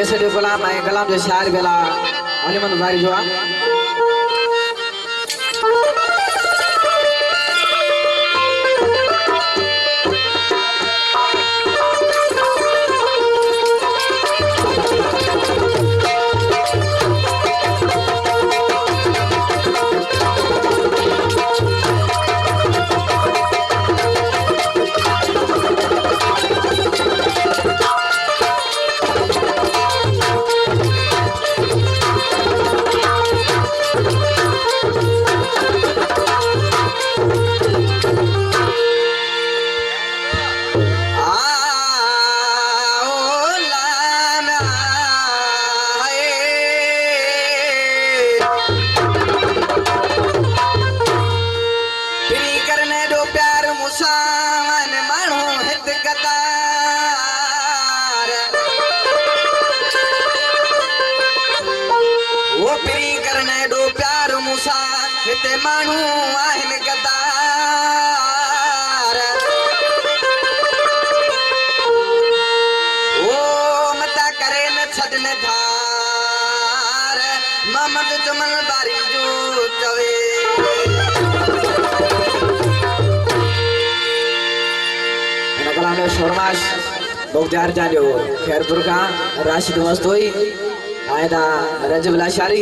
केसरी गुलाम है गुलाम जो शायर बेला अलीमन भाई जो हिते मानू आहिन गदार ओ मता करे न छडन धार मोहम्मद जमल बारी जो चवे इन कलाम में शोरमाश बगदार जानियो खैरपुर का राशिद मस्तोई आयदा रजब लाशारी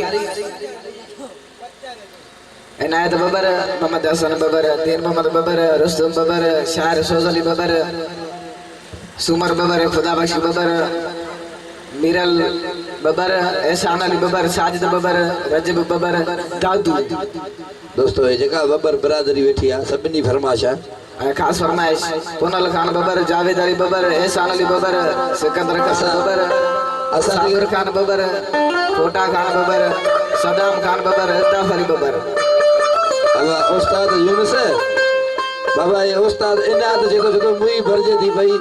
इनायत बबर मोहम्मद हसन बबर तीन मोहम्मद बबर रुस्तम बबर शायर सोजली बबर सुमर बबर खुदा बख्श बबर मीरल बबर एहसान अली बबर साजिद बबर रजब बबर दादू दोस्तों ये जगह बबर बरादरी बैठी है सबनी फरमाइश है खास फरमाइश पुनल खान बबर जावेद अली बबर एहसान अली बबर सिकंदर कसा बबर असदीर खान बबर कोटा खान बबर सदाम खान बबर दाफ अली बबर उस्ताद यूनुस बाबा ये उस्ताद इनाद जेको जेको मुई भरजे थी भाई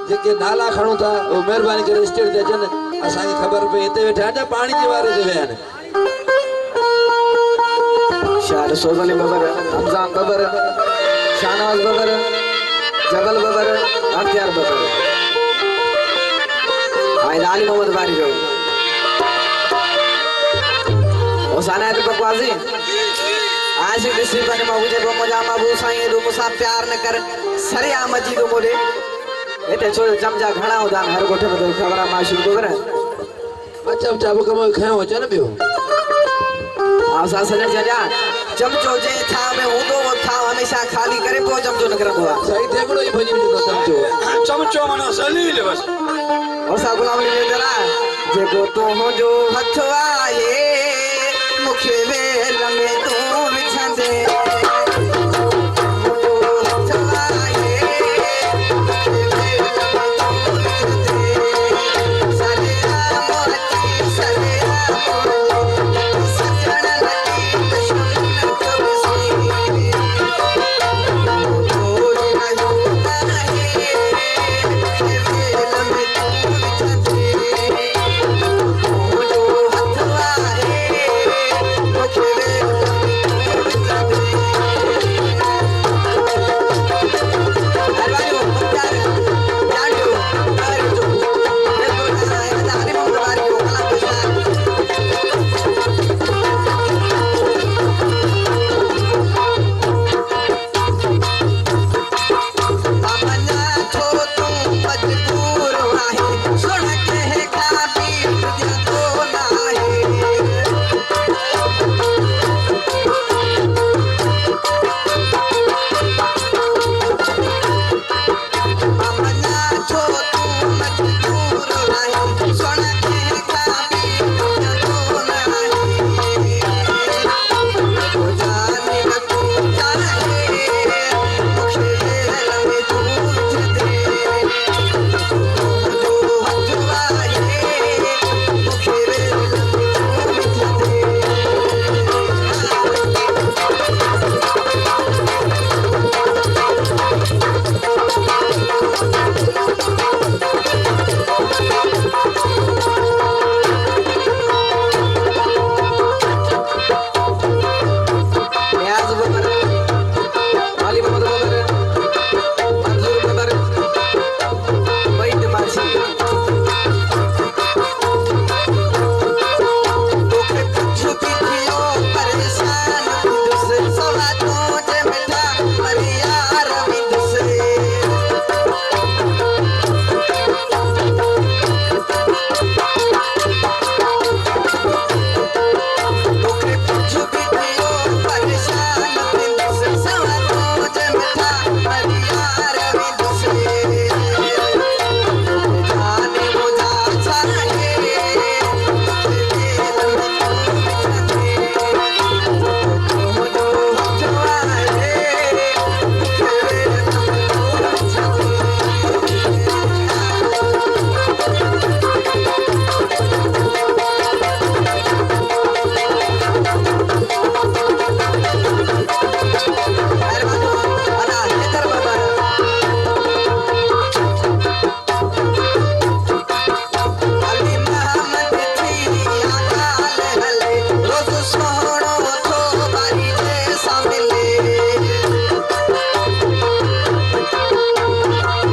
जेके नाला खणो था वो मेहरबानी करे स्टेज ते अचन असा की खबर पे इते बैठा ना पानी जे वारे ते वेन शायर सोजली बबर रमजान बबर शाहनवाज बबर जबल बबर अख्तियार बबर आइद अली मोहम्मद बारी जो ओसाना है बकवासी आज किसी बने मुझे को मजा माबू साईं दो मुसा प्यार न कर सरिया मजी दो मोरे एते छोड़ जमजा घणा होदा हर गोठे में खबरा माशू तो करे अच्छा अच्छा वो कम खाओ चन बियो आसा सने जजा चमचो जे था में हुंदो वो था हमेशा खाली करे पो चमचो न करबो सही देखड़ो ई भजी जो चमचो मनो सलील बस ओसा गुलाम ले जरा जे को तो हो जो हथ आए मुखे वेल में